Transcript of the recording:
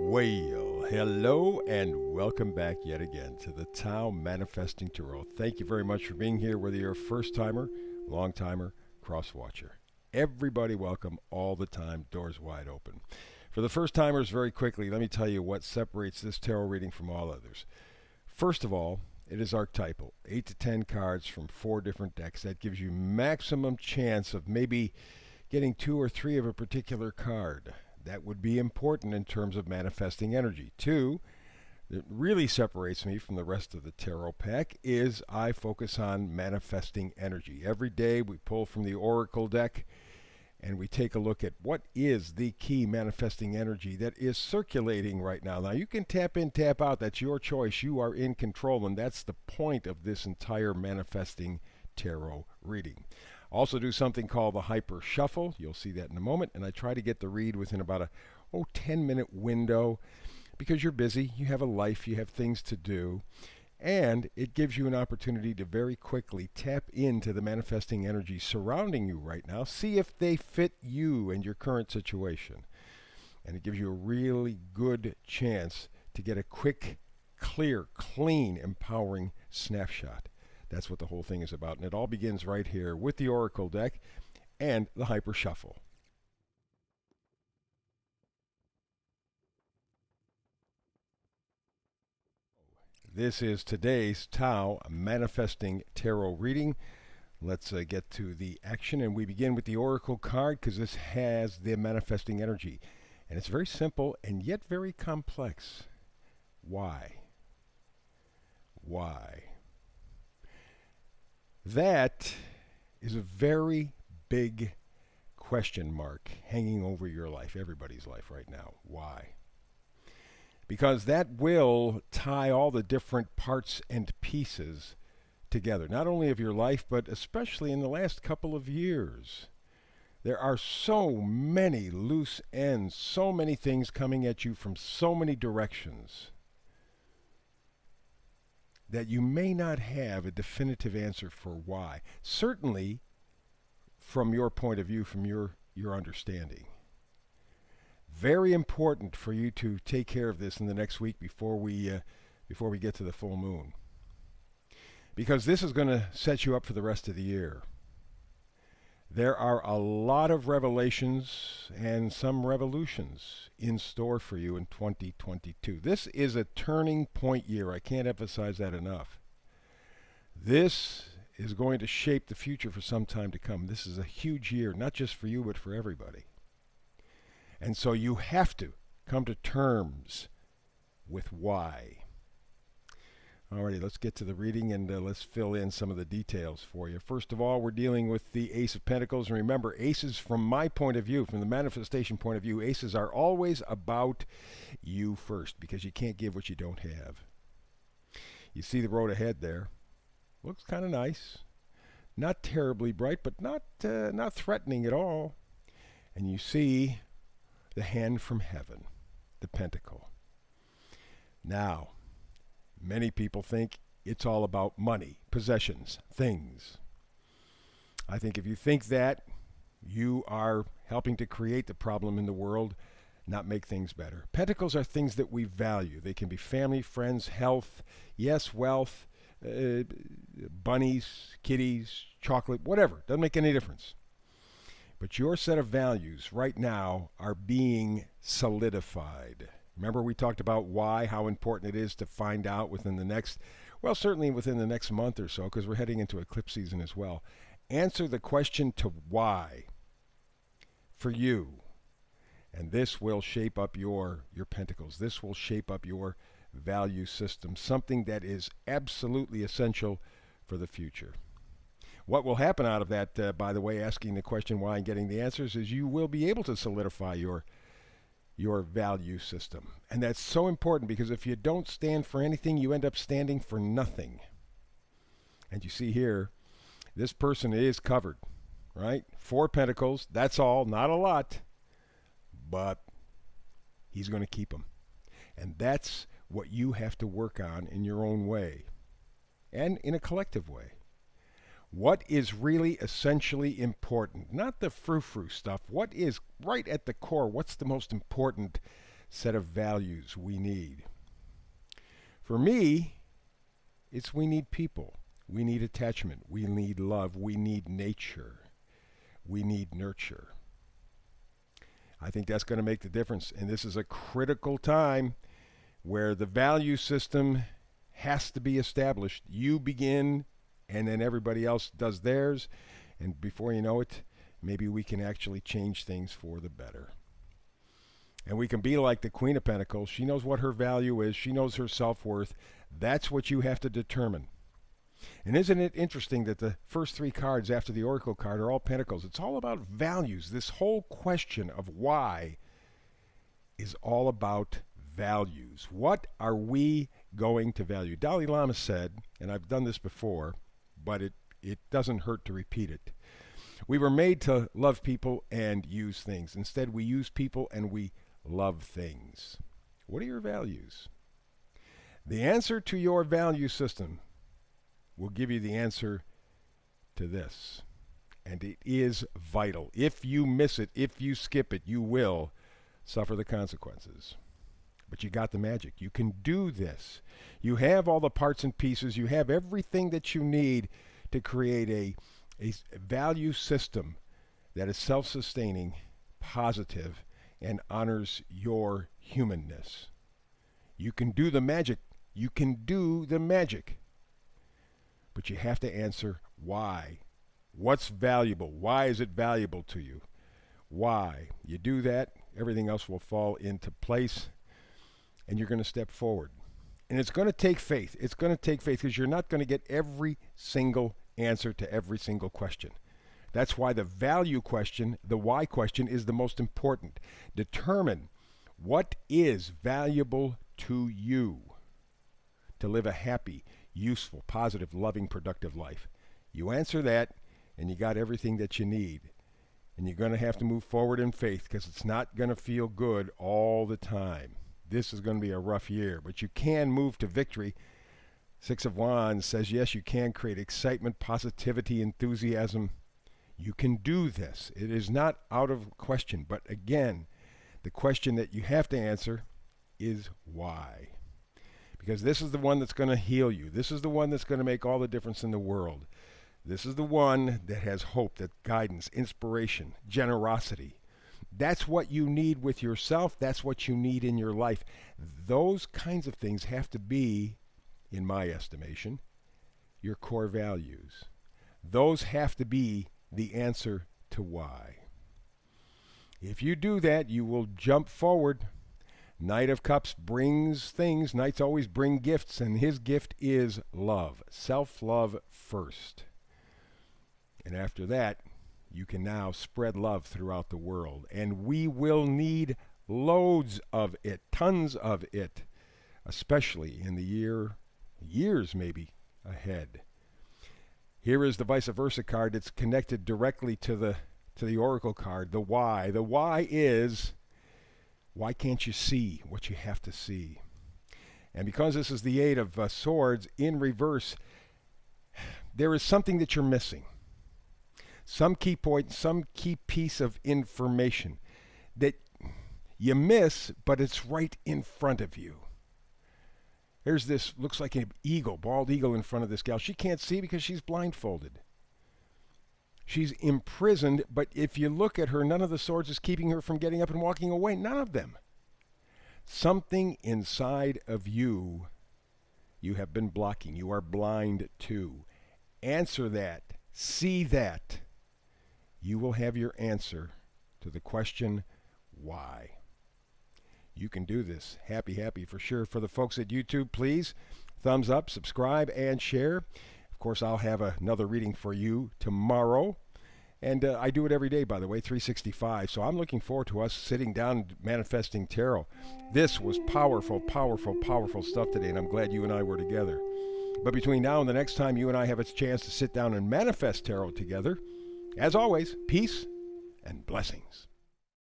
Well, hello and welcome back yet again to the Tao Manifesting Tarot. Thank you very much for being here, whether you're a first timer, long timer, cross watcher. Everybody welcome all the time, doors wide open. For the first timers, very quickly, let me tell you what separates this tarot reading from all others. First of all, it is archetypal, 8 to 10 cards from 4 different decks. That gives you maximum chance of maybe getting 2 or 3 of a particular card. That would be important in terms of manifesting energy. 2, that really separates me from the rest of the tarot pack is I focus on manifesting energy. Every day we pull from the Oracle deck and we take a look at what is the key manifesting energy that is circulating right now. Now you can tap in, tap out. That's your choice. You are in control, and that's the point of this entire manifesting tarot reading. Also do something called the Hyper Shuffle. You'll see that in a moment. And I try to get the read within about a 10-minute window because you're busy, you have a life, you have things to do. And it gives you an opportunity to very quickly tap into the manifesting energy surrounding you right now. See if they fit you and your current situation. And it gives you a really good chance to get a quick, clear, clean, empowering snapshot. That's what the whole thing is about. And it all begins right here with the Oracle deck and the Hyper Shuffle. This is today's Tao Manifesting Tarot reading. Let's get to the action. And we begin with the Oracle card because this has the manifesting energy. And it's very simple and yet very complex. Why? Why? That is a very big question mark hanging over your life, everybody's life right now. Why? Because that will tie all the different parts and pieces together, not only of your life, but especially in the last couple of years. There are so many loose ends, so many things coming at you from so many directions that you may not have a definitive answer for why. Certainly, from your point of view, from your understanding. Very important for you to take care of this in the next week before we get to the full moon. Because this is going to set you up for the rest of the year. There are a lot of revelations and some revolutions in store for you in 2022. This is a turning point year. I can't emphasize that enough. This is going to shape the future for some time to come. This is a huge year, not just for you, but for everybody. And so you have to come to terms with why. Alrighty, let's get to the reading and let's fill in some of the details for you. First of all, we're dealing with the Ace of Pentacles. And remember, aces, from my point of view, from the manifestation point of view, aces are always about you first because you can't give what you don't have. You see the road ahead there. Looks kind of nice. Not terribly bright, but not threatening at all. And you see the hand from heaven, the pentacle. Now, many people think it's all about money, possessions, things. I think if you think that, you are helping to create the problem in the world, not make things better. Pentacles are things that we value. They can be family, friends, health, yes, wealth, bunnies, kitties, chocolate, whatever. Doesn't make any difference. But your set of values right now are being solidified. Remember we talked about why, how important it is to find out within the next, well, certainly within the next month or so, because we're heading into eclipse season as well. Answer the question to why for you. And this will shape up your pentacles. This will shape up your value system, something that is absolutely essential for the future. What will happen out of that, by the way, asking the question why and getting the answers, is you will be able to solidify your value system. And that's so important because if you don't stand for anything, you end up standing for nothing. And you see here, this person is covered, right? 4 pentacles, that's all, not a lot, but he's going to keep them. And that's what you have to work on in your own way and in a collective way. What is really essentially important? Not the frou-frou stuff. What is right at the core? What's the most important set of values we need. For me, it's we need people. We need attachment. We need love. We need nature. We need nurture. I think that's going to make the difference. And this is a critical time where the value system has to be established. You begin, and then everybody else does theirs. And before you know it, maybe we can actually change things for the better. And we can be like the Queen of Pentacles. She knows what her value is. She knows her self-worth. That's what you have to determine. And isn't it interesting that the first three cards after the Oracle card are all Pentacles? It's all about values. This whole question of why is all about values. What are we going to value? Dalai Lama said, and I've done this before, but it doesn't hurt to repeat it. We were made to love people and use things. Instead, we use people and we love things. What are your values? The answer to your value system will give you the answer to this. And it is vital. If you miss it, if you skip it, you will suffer the consequences. But you got the magic. You can do this. You have all the parts and pieces. You have everything that you need to create a value system that is self-sustaining, positive, and honors your humanness. You can do the magic. You can do the magic. But you have to answer why. What's valuable? Why is it valuable to you? Why? You do that, everything else will fall into place, and you're going to step forward. And it's going to take faith. It's going to take faith because you're not going to get every single answer to every single question. That's why the value question, the why question, is the most important. Determine what is valuable to you to live a happy, useful, positive, loving, productive life. You answer that, and you got everything that you need. And you're going to have to move forward in faith because it's not going to feel good all the time. This is going to be a rough year, but you can move to victory. Six of Wands says, yes, you can create excitement, positivity, enthusiasm. You can do this. It is not out of question. But again, the question that you have to answer is why. Because this is the one that's going to heal you. This is the one that's going to make all the difference in the world. This is the one that has hope, that guidance, inspiration, generosity. That's what you need with yourself. That's what you need in your life. Those kinds of things have to be, in my estimation, your core values. Those have to be the answer to why. If you do that, you will jump forward. Knight of Cups brings things. Knights always bring gifts, and his gift is love. Self-love first. And after that, you can now spread love throughout the world. And we will need loads of it, tons of it, especially in the years maybe ahead. Here is the vice versa card. It's connected directly to the Oracle card, the why. The why is, why can't you see what you have to see? And because this is the Eight of Swords in reverse, there is something that you're missing. Some key point, some key piece of information that you miss, but it's right in front of you. There's this, looks like an eagle, bald eagle in front of this gal. She can't see because she's blindfolded. She's imprisoned, but if you look at her, none of the swords is keeping her from getting up and walking away. None of them. Something inside of you, you have been blocking. You are blind to. Answer that. See that. You will have your answer to the question, why? You can do this. Happy, happy for sure. For the folks at YouTube, please thumbs up, subscribe, and share. Of course, I'll have another reading for you tomorrow. And I do it every day, by the way, 365. So I'm looking forward to us sitting down and manifesting tarot. This was powerful, powerful, powerful stuff today, and I'm glad you and I were together. But between now and the next time you and I have a chance to sit down and manifest tarot together, as always, peace and blessings.